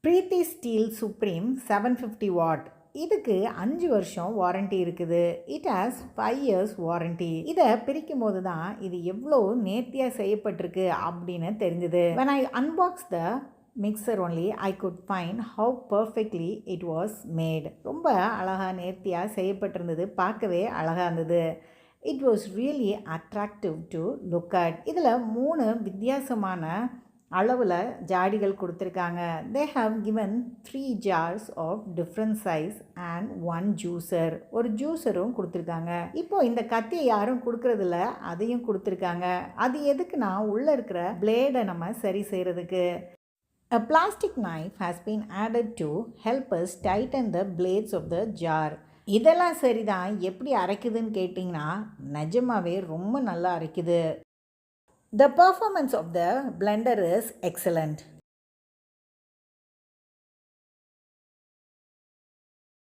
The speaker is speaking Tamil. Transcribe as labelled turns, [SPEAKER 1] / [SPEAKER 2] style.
[SPEAKER 1] Preethi steel supreme 750 what. இதுக்கு 5 வருஷம் வாரண்டி இருக்குது. It has 5 years warranty. இதை பிரிக்கும் போது தான் இது எவ்வளோ நேர்த்தியாக செய்யப்பட்டிருக்கு அப்படின்னு தெரிஞ்சுது. when I unboxed the mixer only I could find how perfectly it was made. ரொம்ப அழகாக நேர்த்தியாக செய்யப்பட்டிருந்தது. பார்க்கவே அழகாக இருந்தது. It was really attractive to look at. இதில் 3 வித்தியாசமான அளவில் ஜாடிகள் கொடுத்துருக்காங்க. they have given 3 jars of different size and 1 juicer. ஒரு ஜூஸரும் கொடுத்துருக்காங்க. இப்போ இந்த கத்தியை யாரும் கொடுக்கறதில்ல, அதையும் கொடுத்துருக்காங்க. அது எதுக்குன்னா உள்ளே இருக்கிற பிளேடை நம்ம சரி செய்கிறதுக்கு. A plastic knife has been added to help us tighten the blades of the jar. இதெல்லாம் சரிதான். எப்படி அரைக்குதுன்னு கேட்டிங்கன்னா நிஜமாவே ரொம்ப நல்லா அரைக்குது. The performance of the blender is excellent.